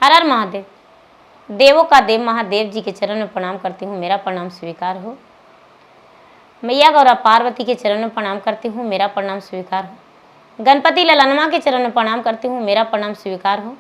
हर हर महादेव। देवों का देव महादेव जी के चरण में प्रणाम करती हूँ, मेरा प्रणाम स्वीकार हो। मैया गौरा पार्वती के चरण में प्रणाम करती हूँ, मेरा प्रणाम स्वीकार हो। गणपति ललनमा के चरण में प्रणाम करती हूँ, मेरा प्रणाम स्वीकार हो।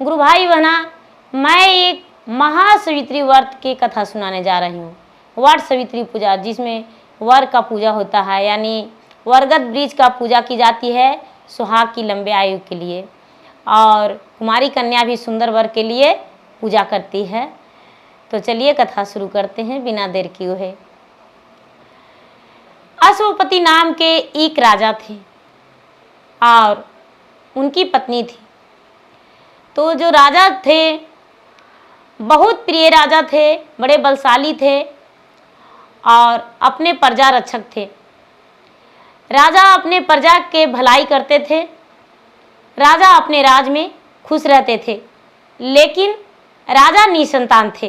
गुरु भाई बहना, मैं एक महासवित्री व्रत की कथा सुनाने जा रही हूँ। वट सवित्री पूजा, जिसमें वर का पूजा होता है, यानी वरगद वृक्ष का पूजा की जाती है सुहाग की लंबे आयु के लिए, और कुमारी कन्या भी सुंदर वर के लिए पूजा करती है। तो चलिए कथा शुरू करते हैं बिना देर किए हुए। अश्वपति नाम के एक राजा थे और उनकी पत्नी थी। तो जो राजा थे बहुत प्रिय राजा थे, बड़े बलशाली थे और अपने प्रजा रक्षक थे। राजा अपने प्रजा के भलाई करते थे। राजा अपने राज में खुश रहते थे, लेकिन राजा निसंतान थे।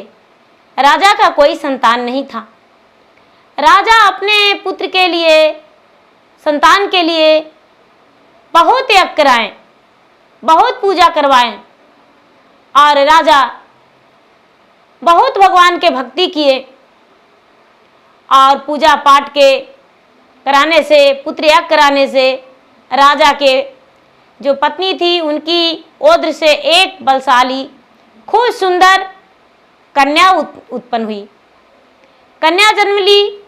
राजा का कोई संतान नहीं था। राजा अपने पुत्र के लिए, संतान के लिए बहुत यज्ञ कराएं, बहुत पूजा करवाएं, और राजा बहुत भगवान के भक्ति किए और पूजा पाठ के कराने से, पुत्र याग कराने से राजा के जो पत्नी थी उनकी ओद्र से एक बलशाली खूब सुंदर कन्या उत्पन्न हुई। कन्या जन्म ली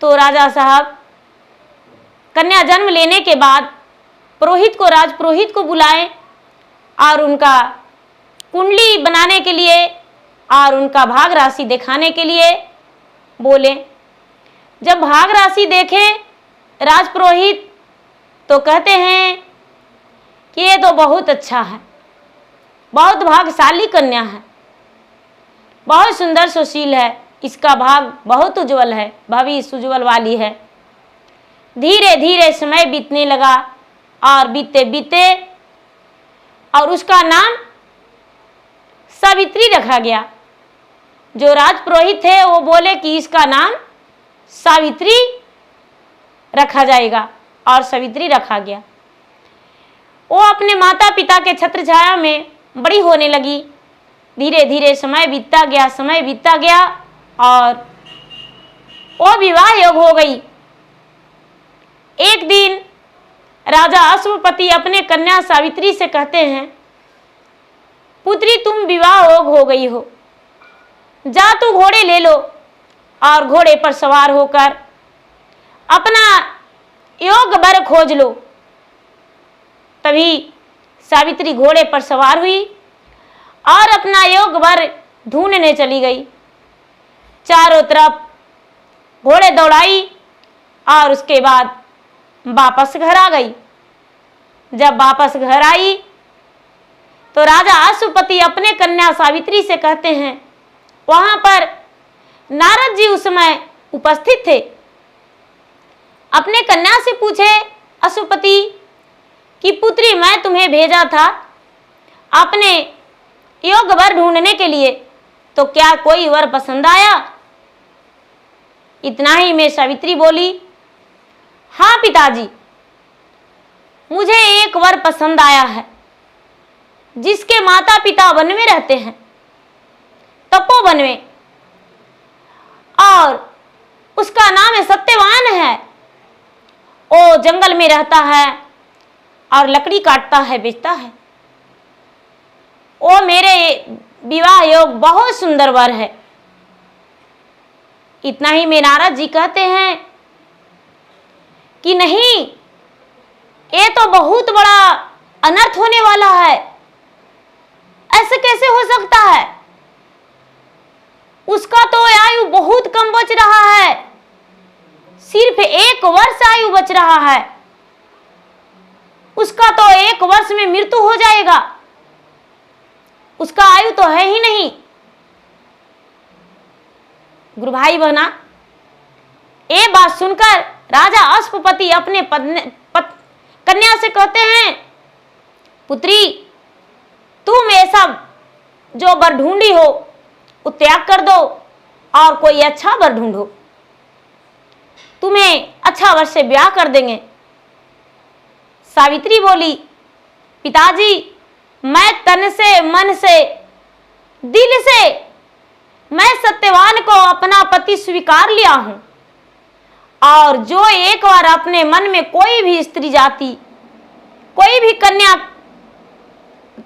तो राजा साहब कन्या जन्म लेने के बाद पुरोहित को, राजपुरोहित को बुलाए और उनका कुंडली बनाने के लिए और उनका भाग राशि दिखाने के लिए बोले। जब भाग राशि देखे राजपुरोहित तो कहते हैं कि ये तो बहुत अच्छा है, बहुत भाग्यशाली कन्या है, बहुत सुंदर सुशील है, इसका भाग बहुत उज्जवल है, भविष्य उज्जवल वाली है। धीरे धीरे समय बीतने लगा और बीते बीते और उसका नाम सावित्री रखा गया। जो राजपुरोहित थे वो बोले कि इसका नाम सावित्री रखा जाएगा, और सावित्री रखा गया। वो अपने माता पिता के छत्र छाया में बड़ी होने लगी। धीरे धीरे समय बीतता गया, समय बीतता गया और वो विवाह योग हो गई। एक दिन राजा अश्वपति अपने कन्या सावित्री से कहते हैं, पुत्री तुम विवाह योग हो गई हो, जा तू घोड़े ले लो और घोड़े पर सवार होकर अपना योग वर खोज लो। तभी सावित्री घोड़े पर सवार हुई और अपना योग वर ढूंढने चली गई। चारों तरफ घोड़े दौड़ाई और उसके बाद वापस घर आ गई। जब वापस घर आई तो राजा अश्वपति अपने कन्या सावित्री से कहते हैं, वहां पर नारद जी उस समय उपस्थित थे। अपने कन्या से पूछे अश्वपति कि पुत्री मैं तुम्हें भेजा था अपने योग वर ढूंढने के लिए, तो क्या कोई वर पसंद आया? इतना ही में सावित्री बोली, हाँ पिताजी, मुझे एक वर पसंद आया है, जिसके माता पिता वन में रहते हैं, तपोवन में, और उसका नाम है सत्यवान है। वो जंगल में रहता है और लकड़ी काटता है, बेचता है। वो मेरे विवाह योग बहुत सुंदर वर है। इतना ही में नारद जी कहते हैं कि नहीं, ये तो बहुत बड़ा अनर्थ होने वाला है, ऐसे कैसे हो सकता है? उसका तो आयु बहुत कम बच रहा है, सिर्फ 1 वर्ष आयु बच रहा है। उसका तो 1 वर्ष में मृत्यु हो जाएगा, उसका आयु तो है ही नहीं। गुरु भाई बहना, ये बात सुनकर राजा अश्वपति अपने कन्या से कहते हैं, पुत्री तुम ऐसा जो वर ढूंढी हो वो त्याग कर दो और कोई अच्छा वर ढूंढो, तुम्हें अच्छा वर से ब्याह कर देंगे। सावित्री बोली, पिताजी मैं तन से, मन से, दिल से मैं सत्यवान को अपना पति स्वीकार लिया हूं। और जो एक बार अपने मन में कोई भी स्त्री जाति, कोई भी कन्या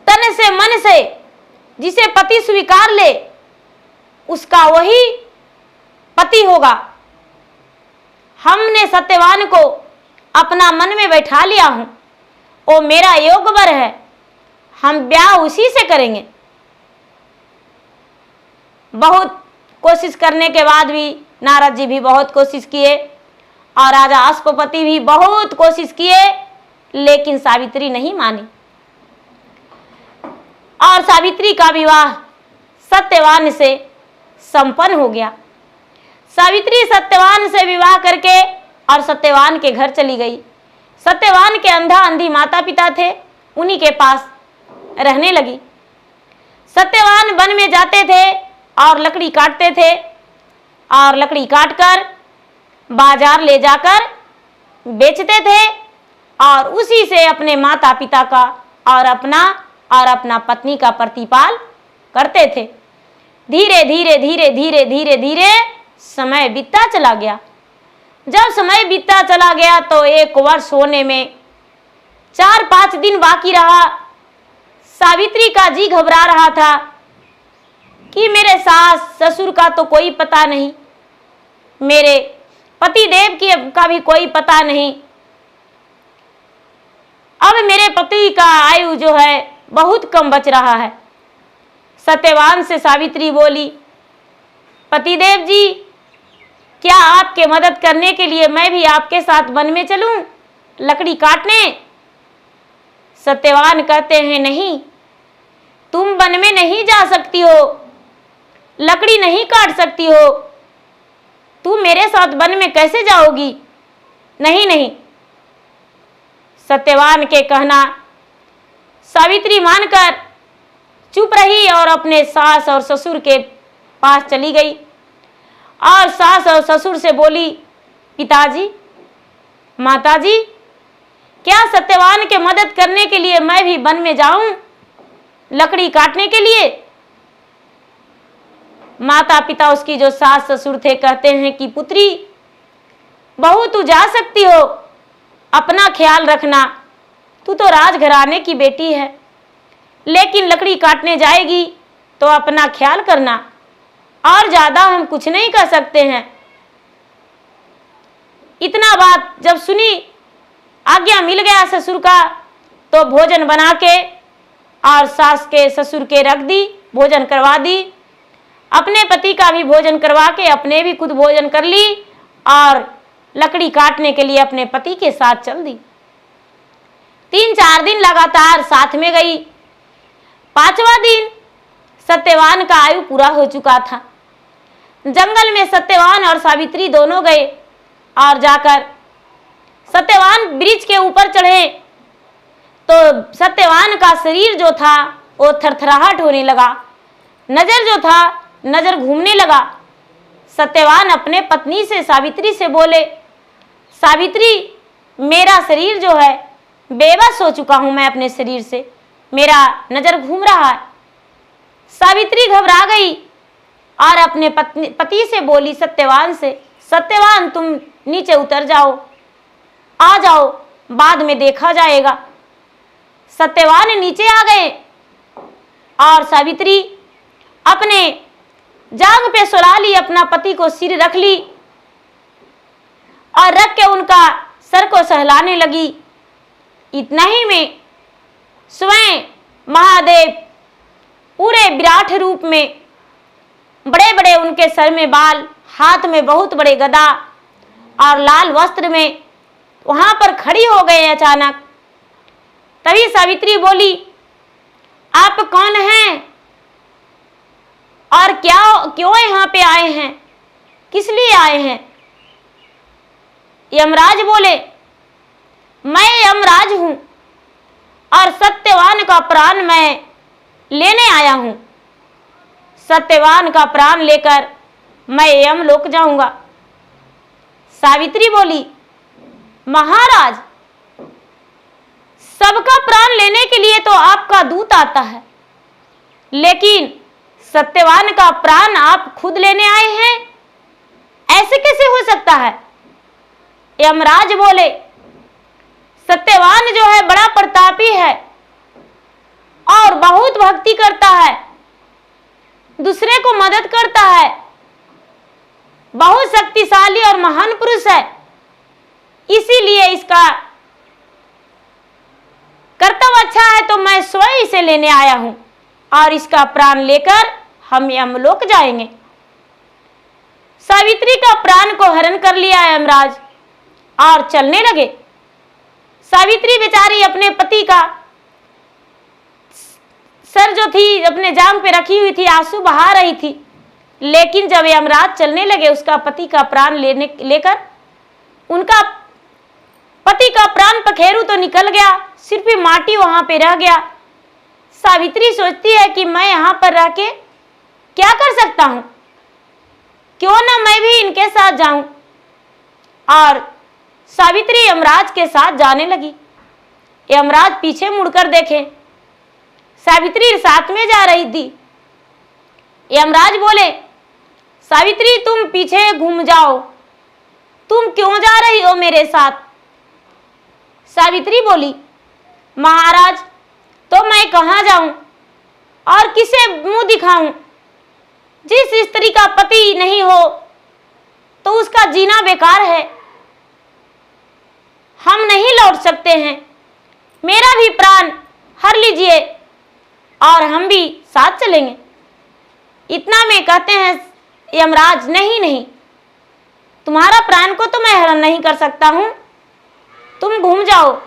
तन से, मन से जिसे पति स्वीकार ले, उसका वही पति होगा। हमने सत्यवान को अपना मन में बैठा लिया हूं, वो मेरा योग वर है, हम ब्याह उसी से करेंगे। बहुत कोशिश करने के बाद भी नारद जी भी बहुत कोशिश किए और राजा अश्वपति भी बहुत कोशिश किए, लेकिन सावित्री नहीं मानी और सावित्री का विवाह सत्यवान से संपन्न हो गया। सावित्री सत्यवान से विवाह करके और सत्यवान के घर चली गई। सत्यवान के अंधा अंधी माता पिता थे, उन्हीं के पास रहने लगी। सत्यवान वन में जाते थे और लकड़ी काटते थे और लकड़ी काटकर बाजार ले जाकर बेचते थे और उसी से अपने माता पिता का और अपना पत्नी का प्रतिपाल करते थे। धीरे धीरे धीरे धीरे धीरे धीरे समय बीतता चला गया। जब समय बीतता चला गया तो 1 वर्ष होने में 4-5 दिन बाकी रहा। सावित्री का जी घबरा रहा था कि मेरे सास ससुर का तो कोई पता नहीं, मेरे पति देव का भी कोई पता नहीं। अब मेरे पति का आयु जो है बहुत कम बच रहा है। सत्यवान से सावित्री बोली, पतिदेव जी, क्या आपके मदद करने के लिए मैं भी आपके साथ वन में चलूं लकड़ी काटने? सत्यवान कहते हैं, नहीं, तुम वन में नहीं जा सकती हो, लकड़ी नहीं काट सकती हो, तुम मेरे साथ वन में कैसे जाओगी? नहीं नहीं। सत्यवान के कहना सावित्री मानकर चुप रही और अपने सास और ससुर के पास चली गई और सास और ससुर से बोली, पिताजी, माताजी, क्या सत्यवान के मदद करने के लिए मैं भी वन में जाऊं लकड़ी काटने के लिए? माता पिता उसकी जो सास ससुर थे कहते हैं कि पुत्री, बहू तू जा सकती हो, अपना ख्याल रखना, तू तो राजघराने की बेटी है, लेकिन लकड़ी काटने जाएगी तो अपना ख्याल करना, और ज्यादा हम कुछ नहीं कर सकते हैं। इतना बात जब सुनी, आज्ञा मिल गया ससुर का, तो भोजन बना के और सास के ससुर के रख दी, भोजन करवा दी। अपने पति का भी भोजन करवा के अपने भी खुद भोजन कर ली और लकड़ी काटने के लिए अपने पति के साथ चल दी। 3-4 दिन लगातार साथ में गई। 5वां दिन सत्यवान का आयु पूरा हो चुका था। जंगल में सत्यवान और सावित्री दोनों गए और जाकर सत्यवान वृक्ष के ऊपर चढ़े तो सत्यवान का शरीर जो था वो थरथराहट होने लगा, नजर जो था नजर घूमने लगा। सत्यवान अपने पत्नी से सावित्री से बोले, सावित्री, मेरा शरीर जो है बेबस हो चुका हूं मैं अपने शरीर से, मेरा नजर घूम रहा है। सावित्री घबरा गई और अपने पति से बोली सत्यवान से, सत्यवान तुम नीचे उतर जाओ, आ जाओ, बाद में देखा जाएगा। सत्यवान नीचे आ गए और सावित्री अपने जांग पे सुला ली, अपना पति को सिर रख ली और रख के उनका सर को सहलाने लगी। इतना ही में स्वयं महादेव पूरे विराट रूप में, बड़े बड़े उनके सर में बाल, हाथ में बहुत बड़े गदा और लाल वस्त्र में वहां पर खड़ी हो गए अचानक। तभी सावित्री बोली, आप कौन हैं और क्यों यहाँ पे आए हैं, किस लिए आए हैं? यमराज बोले, मैं यमराज हूं और सत्यवान का प्राण मैं लेने आया हूं। सत्यवान का प्राण लेकर मैं यमलोक जाऊंगा। सावित्री बोली, महाराज, सबका प्राण लेने के लिए तो आपका दूत आता है, लेकिन सत्यवान का प्राण आप खुद लेने आए हैं, ऐसे कैसे हो सकता है? यमराज बोले, सत्यवान जो है बड़ा प्रतापी है और बहुत भक्ति करता है, दूसरे को मदद करता है, बहुत शक्तिशाली और महान पुरुष है, इसीलिए इसका कर्तव्य अच्छा है, तो मैं स्वयं इसे लेने आया हूं और इसका प्राण लेकर हम यमलोक जाएंगे। सावित्री का प्राण को हरण कर लिया यमराज और चलने लगे। सावित्री बेचारी अपने पति का सर जो थी अपने जांग पे रखी हुई थी, आंसू बहा रही थी, लेकिन जब यमराज चलने लगे उसका पति का प्राण लेकर उनका पति का प्राण पखेरु तो निकल गया, सिर्फ माटी वहां पे रह गया। सावित्री सोचती है कि मैं यहां पर रह के क्या कर सकता हूं, क्यों ना मैं भी इनके साथ जाऊं। और सावित्री यमराज के साथ जाने लगी। यमराज पीछे मुड़कर देखे, सावित्री साथ में जा रही थी। यमराज बोले, सावित्री तुम पीछे घूम जाओ, तुम क्यों जा रही हो मेरे साथ? सावित्री बोली, महाराज तो मैं कहां जाऊं और किसे मुंह दिखाऊं? जिस स्त्री का पति नहीं हो तो उसका जीना बेकार है, हम नहीं लौट सकते हैं, मेरा भी प्राण हर लीजिए और हम भी साथ चलेंगे। इतना में कहते हैं यमराज, नहीं नहीं, तुम्हारा प्राण को तो मैं हरण नहीं कर सकता हूं, तुम घूम जाओ।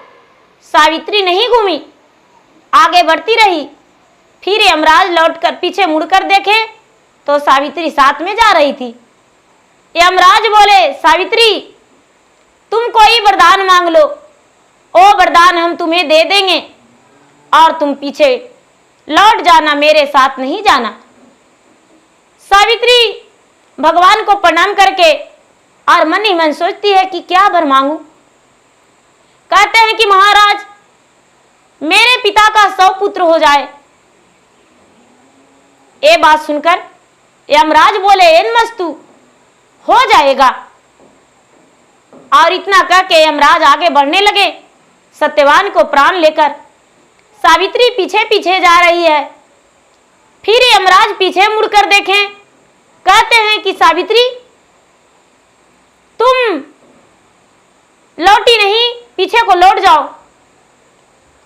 सावित्री नहीं घूमी, आगे बढ़ती रही। फिर यमराज लौटकर पीछे मुड़कर देखे तो सावित्री साथ में जा रही थी। यमराज बोले, सावित्री तुम कोई वरदान मांग लो, ओ वरदान हम तुम्हें दे देंगे और तुम पीछे लौट जाना, मेरे साथ नहीं जाना। सावित्री भगवान को प्रणाम करके और मन ही मन सोचती है कि क्या वर मांगू। कहते हैं कि महाराज मेरे पिता का 100 पुत्र हो जाए। ये बात सुनकर यमराज बोले, एनमस्तु हो जाएगा। और इतना कह के यमराज आगे बढ़ने लगे सत्यवान को प्राण लेकर। सावित्री पीछे पीछे जा रही है। फिर यमराज पीछे मुड़कर देखें, कहते हैं कि सावित्री तुम लौटी नहीं, पीछे को लौट जाओ।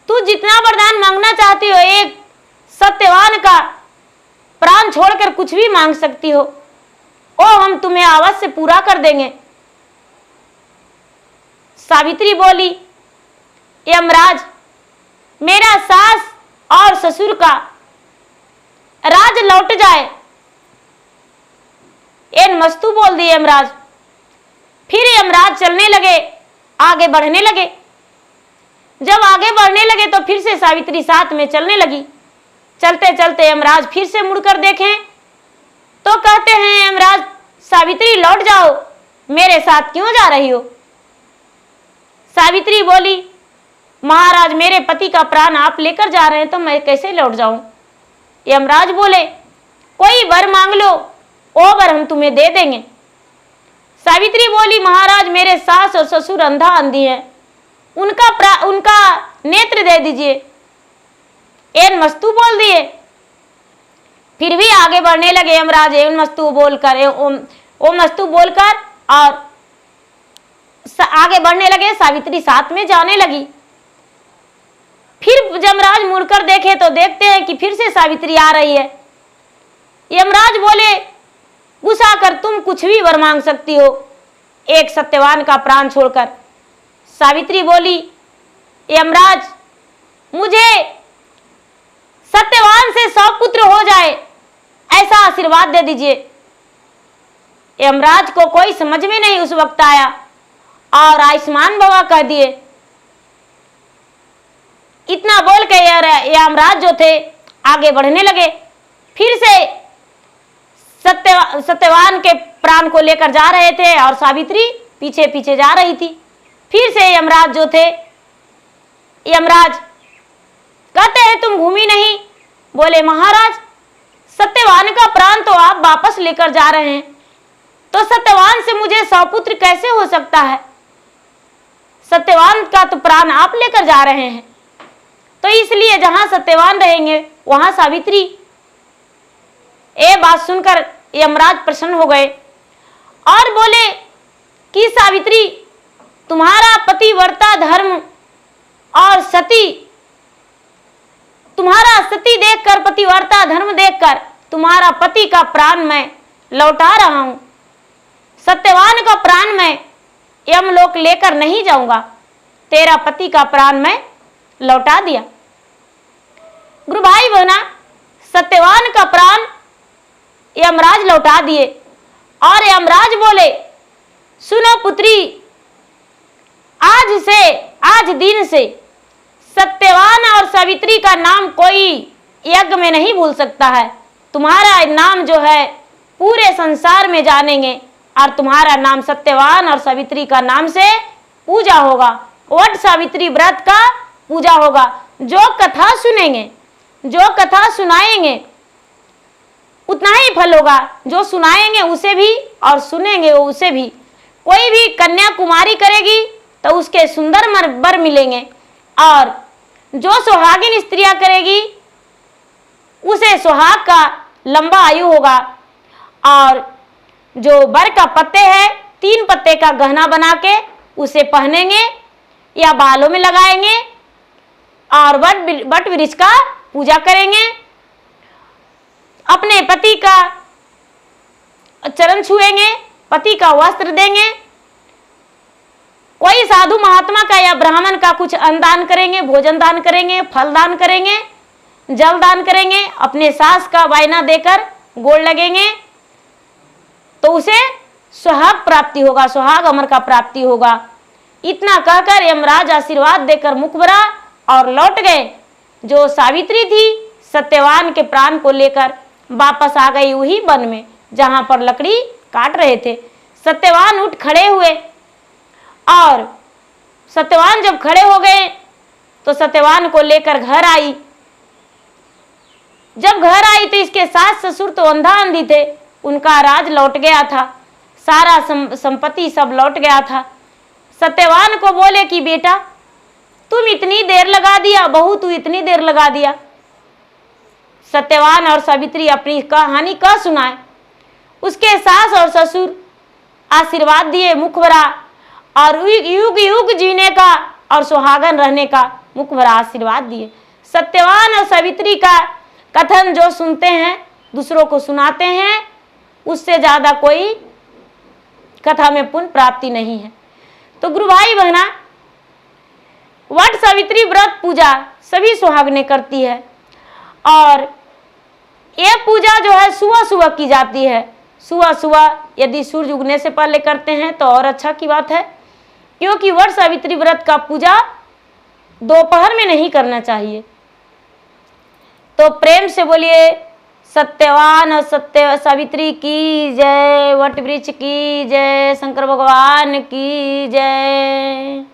तू जितना वरदान मांगना चाहती हो, एक सत्यवान का प्राण छोड़कर कुछ भी मांग सकती हो, ओ हम तुम्हें अवश्य पूरा कर देंगे। सावित्री बोली, यमराज मेरा सास और ससुर का राज लौट जाए। एन मस्तु बोल दिए यमराज। फिर यमराज चलने लगे, आगे बढ़ने लगे। जब आगे बढ़ने लगे तो फिर से सावित्री साथ में चलने लगी। चलते चलते यमराज फिर से मुड़कर देखें तो कहते हैं, यमराज सावित्री लौट जाओ, मेरे साथ क्यों जा रही हो? सावित्री बोली, महाराज मेरे पति का प्राण आप लेकर जा रहे हैं तो मैं कैसे लौट जाऊं? यमराज बोले, कोई वर मांग लो, वो वर हम तुम्हें दे देंगे। सावित्री बोली, महाराज मेरे सास और ससुर अंधा अंधी हैं, उनका नेत्र दे दीजिए। एन मस्तु बोल दिए। फिर भी आगे बढ़ने लगे यमराज, एन मस्तु बोलकर, ओम मस्तु बोलकर और आगे बढ़ने लगे। सावित्री साथ में जाने लगी। फिर यमराज मुड़कर देखे तो देखते हैं कि फिर से सावित्री आ रही है। यमराज बोले, गुस्सा कर तुम कुछ भी वर मांग सकती हो, एक सत्यवान का प्राण छोड़कर। सावित्री बोली, यमराज मुझे सत्यवान से 100 पुत्र हो जाए, ऐसा आशीर्वाद दे दीजिए। यमराज को कोई समझ में नहीं उस वक्त आया और आयुष्मान बाबा कह दिए। इतना बोल के यमराज जो थे आगे बढ़ने लगे। फिर से सत्यवान के प्राण को लेकर जा रहे थे और सावित्री पीछे पीछे जा रही थी। फिर से यमराज जो थे यमराज कहते हैं तुम घूमी नहीं। बोले महाराज, सत्यवान का प्राण तो आप वापस लेकर जा रहे हैं, तो सत्यवान से मुझे सौपुत्र कैसे हो सकता है? सत्यवान का तो प्राण आप लेकर जा रहे हैं, तो इसलिए जहां सत्यवान रहेंगे वहां सावित्री। ये बात सुनकर यमराज प्रसन्न हो गए और बोले कि सावित्री, तुम्हारा पतिव्रता धर्म और तुम्हारा सती देखकर, पतिव्रता धर्म देखकर तुम्हारा पति का प्राण मैं लौटा रहा हूं। सत्यवान का प्राण मैं यमलोक लेकर नहीं जाऊंगा, तेरा पति का प्राण मैं लौटा दिया। गुरु भाई बहना, सत्यवान का प्राण यमराज लौटा दिए और यमराज बोले, सुनो पुत्री, आज दिन से सत्यवान और सावित्री का नाम कोई यज्ञ में नहीं भूल सकता है। तुम्हारा नाम जो है पूरे संसार में जानेंगे और तुम्हारा नाम सत्यवान और सावित्री का नाम से पूजा होगा। वट सावित्री व्रत का पूजा होगा। जो कथा सुनेंगे, जो कथा सुनाएंगे उतना ही फल होगा। जो सुनाएंगे उसे भी और सुनेंगे उसे भी। कोई भी कन्या कुमारी करेगी तो उसके सुंदर वर मिलेंगे, और जो सुहागिन स्त्रियां करेगी उसे सुहाग का लंबा आयु होगा। और जो वर का पत्ते है, 3 पत्ते का गहना बना के उसे पहनेंगे या बालों में लगाएंगे और वट वृक्ष का पूजा करेंगे। अपने पति का चरण छुएंगे, पति का वस्त्र देंगे। कोई साधु महात्मा का या ब्राह्मण का कुछ अन्नदान करेंगे, भोजन दान करेंगे, फल दान करेंगे, जल दान करेंगे। अपने सास का वायना देकर गोड़ लगेंगे तो उसे सुहाग प्राप्ति होगा, सुहाग अमर का प्राप्ति होगा। इतना कहकर यमराज आशीर्वाद देकर मुख भरा और लौट गए। जो सावित्री थी सत्यवान के प्राण को लेकर वापस आ गई वही वन में जहां पर लकड़ी काट रहे थे। सत्यवान उठ खड़े हुए और सत्यवान जब खड़े हो गए तो सत्यवान को लेकर घर आई। जब घर आई तो इसके सास ससुर तो अंधा अंधी थे, उनका राज लौट गया था, सारा संपत्ति सब लौट गया था। सत्यवान को बोले कि बेटा तुम इतनी देर लगा दिया, बहू तू इतनी देर लगा दिया। सत्यवान और सावित्री अपनी कहानी कह सुनाए। उसके सास और ससुर आशीर्वाद दिए मुख भरा और युग युग जीने का और सुहागन रहने का मुख भरा आशीर्वाद दिए। सत्यवान और सावित्री का कथन जो सुनते हैं, दूसरों को सुनाते हैं, उससे ज्यादा कोई कथा में पुण्य प्राप्ति नहीं है। तो गुरु भाई बहना, वट सावित्री व्रत पूजा सभी सुहागनें करती है और ये पूजा जो है सुबह सुबह की जाती है। सुबह सुबह यदि सूर्य उगने से पहले करते हैं तो और अच्छा की बात है, क्योंकि वट सावित्री व्रत का पूजा दोपहर में नहीं करना चाहिए। तो प्रेम से बोलिए सत्यवान और सत्य सावित्री की जय, वट वृक्ष की जय, शंकर भगवान की जय।